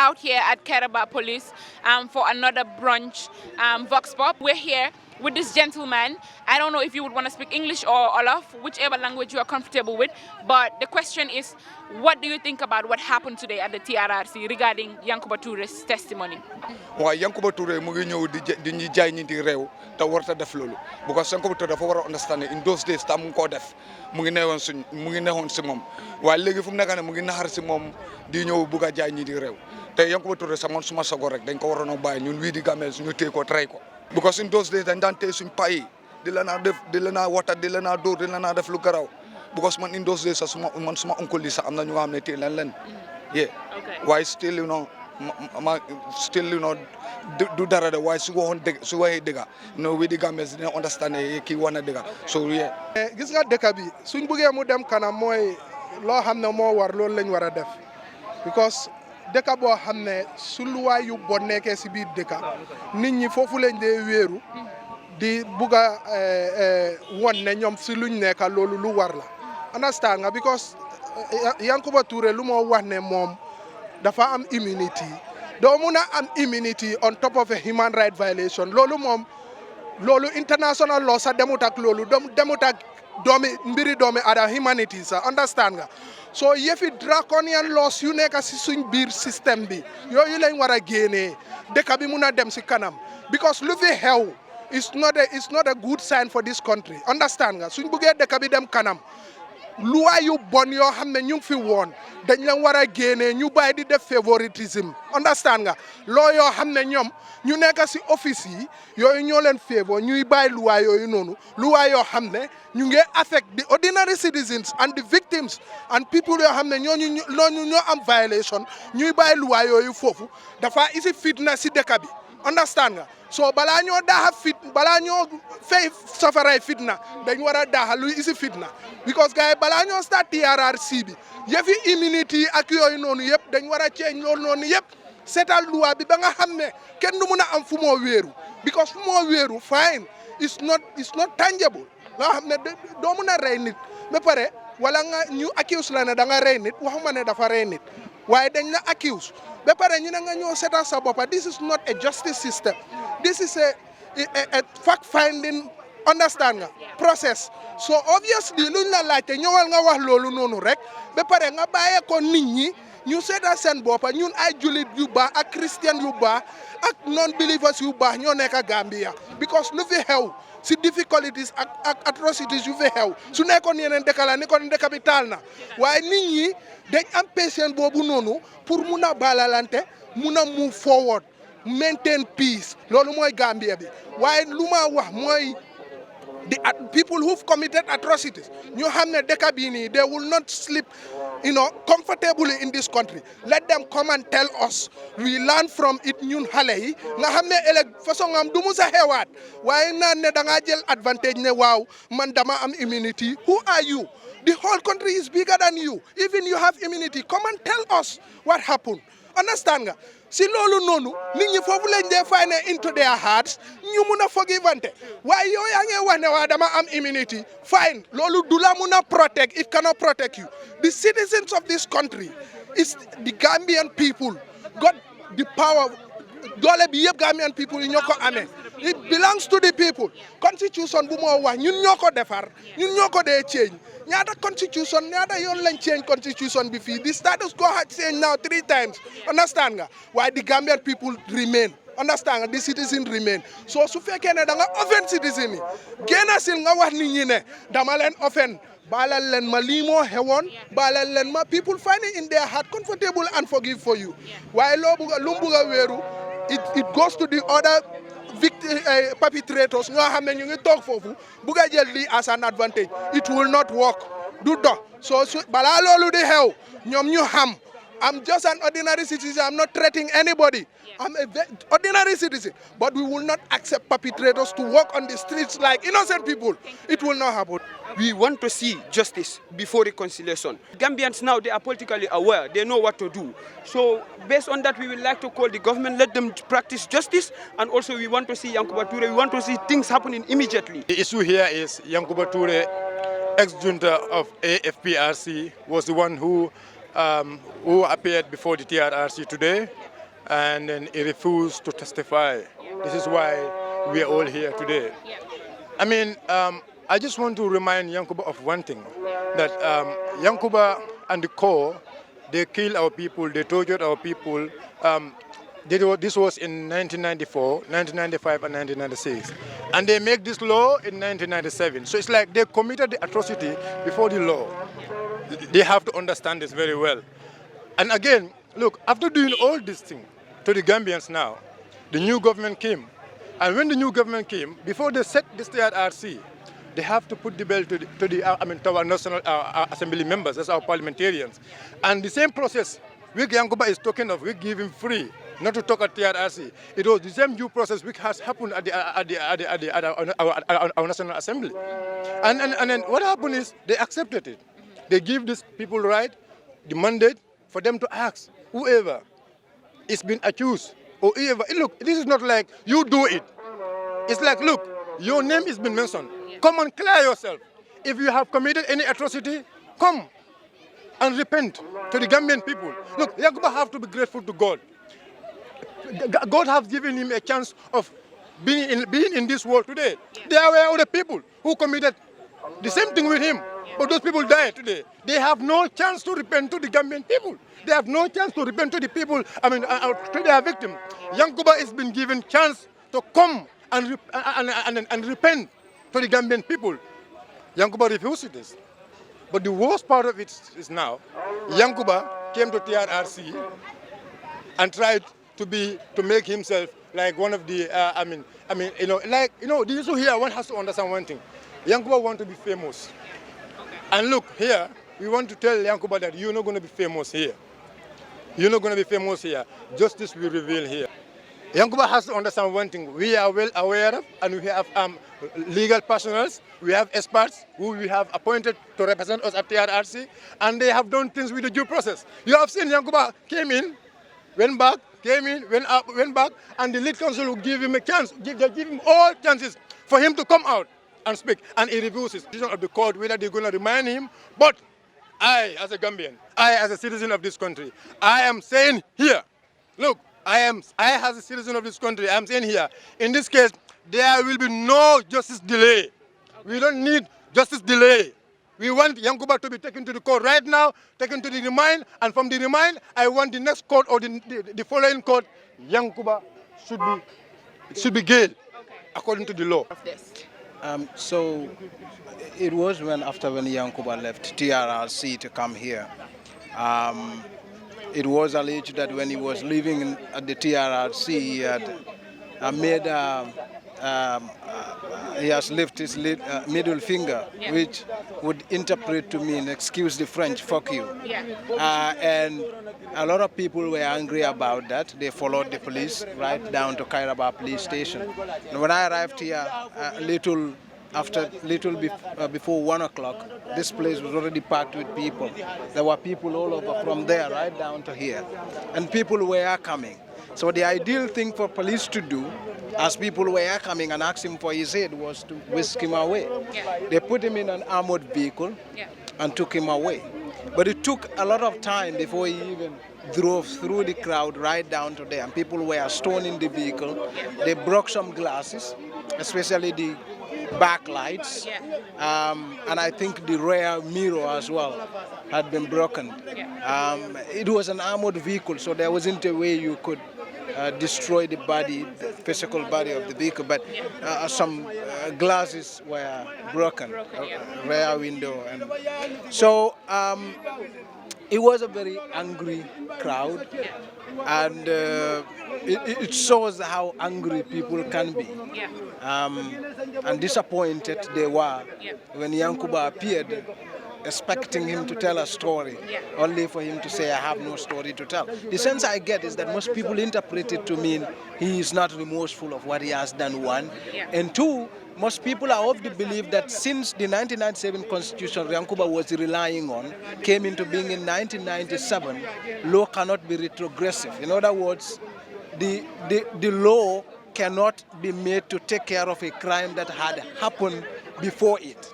out here at Kerr Police for another brunch Vox Pop. We're here with this gentleman. I don't know if you would want to speak English or Olaf, whichever language you are comfortable with. But the question is, what do you think about what happened today at the TRRC regarding Yankuba Touray's testimony? Well, Yankuba Touray mu ngi ñëw di ñi jaay ñi di réew te warta def loolu because Yankuba Touray dafa war a understand in those days tam mu ngi koo def mu ngi neexoon si moom waaye léegi fu mu nekk ne mu ngi naxar si moom di ñëw bugg a jaay ñi di réew te Yankuba Touray sax man suma sago rek dañ ko waroon a bàyyi ñun wii di Gambie ñu téye ko tray ko because in those days dañ daan téye suñ pay di la naa def di la naa wata di la naa dóor di la naa def lu garaw because man in those days sax suma uncle yi sax am na ñu nga xam ne téye leen yeah waaye still you know still you know do dara de waaye su waxoon dëgg su waxee dëgg no wii di Gambie dina understand kii wax na dëgg so yeah gis nga dëkk bi suñ bëggee mu dem kanam mooy loo xam ne moo war loolu lañ war a def because dëkk boo xam ne su luwaay yu bon nekkee si biir dëkk nit ñi foofu lañ dee wéeru di bugg a won ne ñoom si luñ nekk loolu lu war la understand nga because Yankuba Touray lu moo wax ne moom dafa am immunity doo mun a am immunity on top of a human right violation loolu international law sa demut ak loolu demut ak mbiri doomi ada humanity sa understand nga so yëfi draconian laws yu nekk si suñ biir système bi yooyu lañ war a génnee dëkk bi mun a dem si kanam because lu fi xew it's not a good sign for this country understand nga suñ buggee dëkk bi dem kanam luwaay yu bon yoo xam ne ñu ngi fi woon dañ leen war a génnee ñu bàyyi di def favoritism understand nga loo yoo xam ne ñoom ñu nekk si office yi yooyu ñoo leen favor ñuy bàyyi luwaay yooyu noonu luwaay yoo xam ne ñu ngi affect the ordinary citizens and the victims and people yoo xam ne ñoo am violation ñuy bàyyi luwaay yooyu foofu dafa isi fitna si dëkk bi understand nga so balaa ñoo balaa ñoo fay safaray fitna dañ war a daaxa luy isi fitna because gars yi balaa ñoo start TRRC bi yëfi immunity ak yooyu noonu yëpp dañ war a change loolu noonu yëpp seetal loi bi ba nga xam ne kenn du mun a am fu moo wéeru because fu moo wéeru fine it's not tangible nga xam ne doo mun a rey nit ba pare wala nga ñu accuse la ne da nga rey nit waxuma ne dafa rey nit waaye dañ la accuse ba pare ñu ne nga ñëw seetal sa boppa this is not a justice system this is a fact finding understand nga process so obviously luñ la laajte ñëwal nga wax loolu noonu rek ba pare nga bàyyee ko nit ñi ñu seetal seen boppa ñun ay julit yu baax ak christian yu baax ak non believers yu baax ñoo nekk Gambia because lu fi xew si difficulties ak atrocities yu fi xew su nekkoon yeneen dëkk la ni kon dëkk bi taal na waaye nit ñi dañ am patience boobu noonu pour mun a baalalante mun a move forward maintain peace loolu mooy Gambia bi waaye lu ma wax mooy the people who've committed atrocities ñu xam ne dëkk bii nii they will not sleep comfortably in this country let them come and tell us we learn from it ñun xale yi nga xam ne ëllëg façon am du mu sa xewaat waaye naan ne da ngaa jël advantage ne waaw man dama am immunity who are you the whole country is bigger than you even you have immunity come and tell us what happened understand nga si loolu noonu nit ñi foofu lañ dee find into their hearts ñu mun a forgivante waaye yow yaa ngi wax ne waa dama am immunity fine loolu du la mun a protect it cannot protect you the citizens of this country is the Gambian people got the power doole bi yëpp Gambian people yi ñoo ko amee it belongs to the people constitution bu moo wax ñun ñoo ko defar ñun ñoo ko dee change ñaata constitution ñaata yoon lañ change constitution bi fii the status quo has changed now 3 times understand nga waaye the Gambian people remain understand nga the citizen remain so su fekkee ne da nga offend citizen yi génn sil nga wax nit ñi ne dama leen offend baalal leen ma lii moo xewoon baalal leen ma people find it in their heart comfortable and forgive for you waaye lu mu bugg a wéeru it goes to the other perpetrators ñoo xam ne ñu ngi toog foofu bugg a jël lii as an advantage it will not work du dox so balaa loolu di xew ñoom ñu xam I'm just an ordinary citizen. I'm not threatening anybody. I'm a ordinary citizen. But we will not accept perpetrators to walk on the streets like innocent people. It will not happen. We want to see justice before reconciliation. Gambians now, they are politically aware. They know what to do. So based on that, we would like to call the government, let them practice justice. And also we want to see Yankuba Touray. We want to see things happening immediately. The issue here is Yankuba Touray, ex-junta of AFPRC, was the one who appeared before the TRRC today and then he refused to testify. This is why we are all here today. I mean, I just want to remind Yankuba of one thing, that Yankuba and the Kerr, they killed our people, they tortured our people. This was in 1994, 1995, and 1996. And they make this law in 1997. So it's like they committed the atrocity before the law. They have to understand this very well. And again, look, after doing all these things to the Gambians now, the new government came. And when the new government came, before they set this TRRC, they have to put the bill to our National Assembly members, as our parliamentarians. And the same process which Yankuba is talking of, we give him free, not to talk at TRRC. It was the same due process which has happened at our National Assembly. And then what happened is they accepted it. They give these people right, the mandate for them to ask whoever is being accused or whoever. Look, this is not like you do it. It's like, look, your name has been mentioned. Come and clear yourself. If you have committed any atrocity, come and repent to the Gambian people. Look, Yankuba have to be grateful to God. God has given him a chance of being in this world today. There were other people who committed the same thing with him, but those people died today. They have no chance to repent to the Gambian people. They have no chance to repent to the people, to their victim. Yankuba has been given chance to come and repent to the Gambian people. Yankuba refused this. But the worst part of it is now, Yankuba came to TRRC and tried to make himself like one of the, the issue here, one has to understand one thing. Yankuba wants to be famous. And look, here, we want to tell Yankuba that you're not going to be famous here. You're not going to be famous here. Justice will reveal here. Yankuba has to understand one thing. We are well aware of, and we have legal personals, we have experts who we have appointed to represent us at TRRC, and they have done things with the due process. You have seen Yankuba came in, went back, came in, went up, went back, and the lead counsel will give him a chance. They give him all chances for him to come out and speak, and he refuses. The decision of the court whether they're going to remind him. But I, as a Gambian, I, as a citizen of this country, I am saying here, look, I, as a citizen of this country, I'm saying here, in this case, there will be no justice delay. We don't need justice delay. We want Yankuba to be taken to the court right now, taken to the remand, and from the remand, I want the next court or the following court, Yankuba should be jailed according to the law. So it was after when Yankuba left TRRC to come here. It was alleged that when he was living at the TRRC, he had he has lifted his middle finger, which would interpret to mean, excuse the French, fuck you. And a lot of people were angry about that. They followed the police right down to Kairaba police station. And when I arrived here, before 1 o'clock, this place was already packed with people. There were people all over from there right down to here. And people were coming. So the ideal thing for police to do, as people were coming and asked him for his head, was to whisk him away. They put him in an armored vehicle and took him away. But it took a lot of time before he even drove through the crowd right down to there. And people were stoning the vehicle. They broke some glasses, especially the back lights, and I think the rear mirror as well had been broken. It was an armored vehicle, so there wasn't a way you could destroy the physical body of the vehicle, but some glasses were broken, rear window. And so it was a very angry crowd, and it shows how angry people can be. And disappointed they were when Yankuba appeared, expecting him to tell a story, only for him to say, I have no story to tell. The sense I get is that most people interpret it to mean he is not remorseful of what he has done, one. And two, most people are of the belief that since the 1997 constitution Yankuba was relying on came into being in 1997, law cannot be retrogressive. In other words, the law cannot be made to take care of a crime that had happened before it.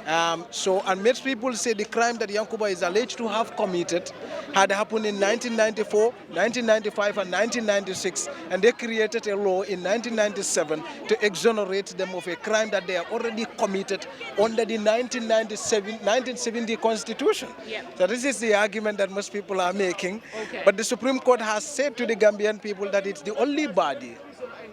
And many people say the crime that Yankuba is alleged to have committed had happened in 1994, 1995, and 1996, and they created a law in 1997 to exonerate them of a crime that they have already committed under the 1970 Constitution. Yeah. So this is the argument that most people are making. Okay. But the Supreme Court has said to the Gambian people that it's the only body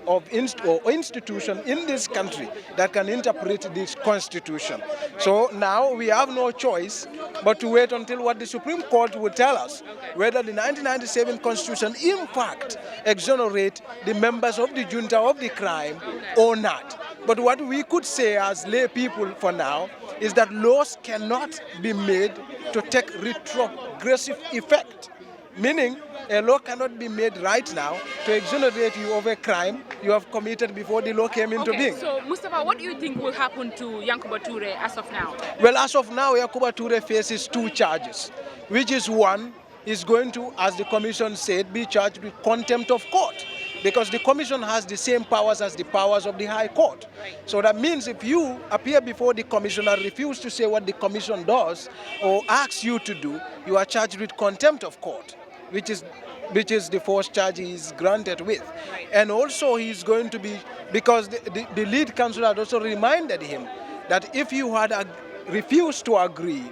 of institution in this country that can interpret this constitution. So now we have no choice but to wait until what the Supreme Court will tell us, whether the 1997 constitution in fact exonerate the members of the junta of the crime or not. But what we could say as lay people for now is that laws cannot be made to take retrogressive effect. Meaning, a law cannot be made right now to exonerate you of a crime you have committed before the law came into being. So, Mustafa, what do you think will happen to Yankuba Touray as of now? Well, as of now, Yankuba Touray faces 2 charges, which is one, is going to, as the commission said, be charged with contempt of court, because the commission has the same powers as the powers of the High Court. Right. So that means if you appear before the commission and refuse to say what the commission does or asks you to do, you are charged with contempt of court, which is the first charge he is granted with. Right. And also he's going to be, because the lead counsel had also reminded him that if you had refused to agree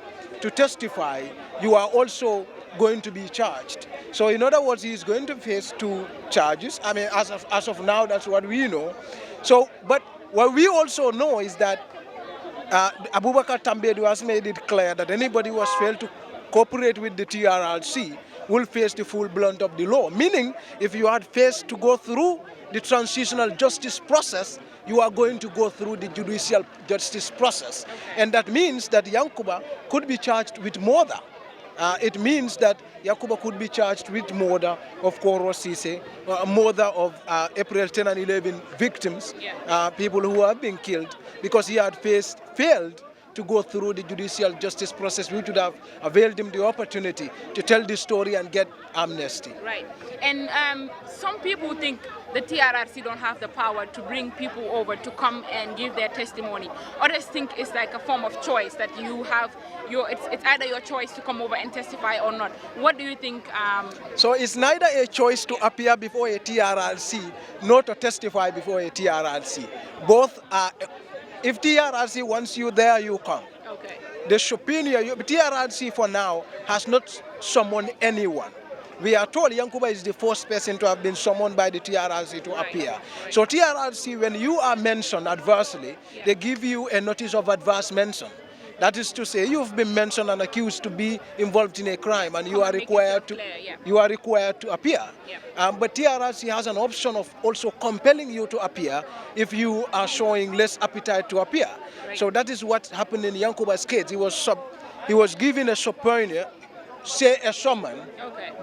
to testify, you are also going to be charged. So in other words, he's going to face 2 charges. I mean, as of now, that's what we know. So, but what we also know is that Abubakar Tambedou has made it clear that anybody who has failed to cooperate with the TRRC will face the full brunt of the law. Meaning, if you had faced to go through the transitional justice process, you are going to go through the judicial justice process. And that means that Yankuba could be charged with murder. It means that Yankuba could be charged with murder of Koro Sise, murder of April 10 and 11 victims, people who have been killed, because he had failed to go through the judicial justice process, which would have availed him the opportunity to tell the story and get amnesty. Right. And some people think the TRRC don't have the power to bring people over to come and give their testimony. Others think it's like a form of choice, that you have it's either your choice to come over and testify or not. What do you think? So it's neither a choice to appear before a TRRC nor to testify before a TRRC. Both are. If TRRC wants you there, you come. Okay. The superior, TRRC for now has not summoned anyone. We are told Yankuba is the first person to have been summoned by the TRRC to appear. Right. So TRRC, when you are mentioned adversely, they give you a notice of adverse mention. That is to say, you've been mentioned and accused to be involved in a crime, and you are required to appear. But TRRC has an option of also compelling you to appear if you are showing less appetite to appear. Right. So that is what happened in Yankuba's case. He was given a subpoena, say a summon,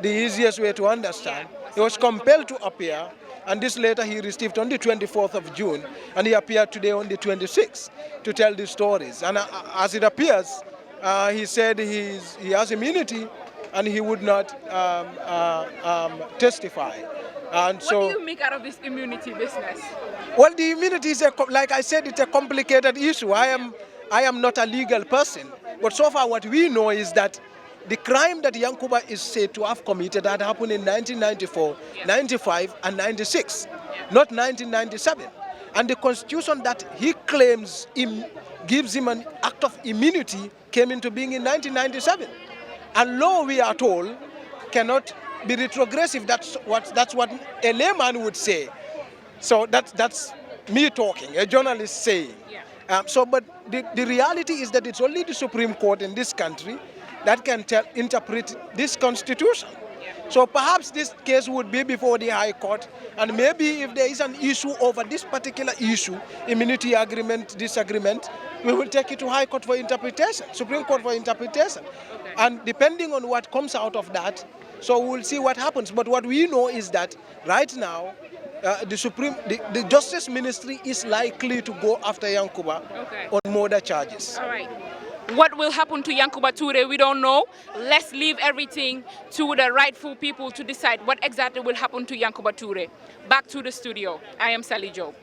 the easiest way to understand. He was compelled to appear, and this letter he received on the 24th of June, and he appeared today on the 26th to tell the stories. And as it appears, he said he has immunity and he would not testify. And so, what do you make out of this immunity business? Well, the immunity is, like I said, it's a complicated issue. I am not a legal person, but so far what we know is that the crime that Yankuba is said to have committed had happened in 1994, 95, and 96, not 1997. And the constitution that he claims gives him an act of immunity came into being in 1997. And law, we are told, cannot be retrogressive. That's what a layman would say. So that's me talking, a journalist saying. But the reality is that it's only the Supreme Court in this country that can interpret this constitution. So perhaps this case would be before the High Court, and maybe if there is an issue over this particular issue, immunity agreement, disagreement, we will take it to High Court for interpretation, Supreme Court for interpretation. And depending on what comes out of that, so we'll see what happens. But what we know is that right now, the Justice Ministry is likely to go after Yankuba on murder charges. All right. What will happen to Yankuba Touray, we don't know. Let's leave everything to the rightful people to decide what exactly will happen to Yankuba Touray. Back to the studio. I am Sally Joe.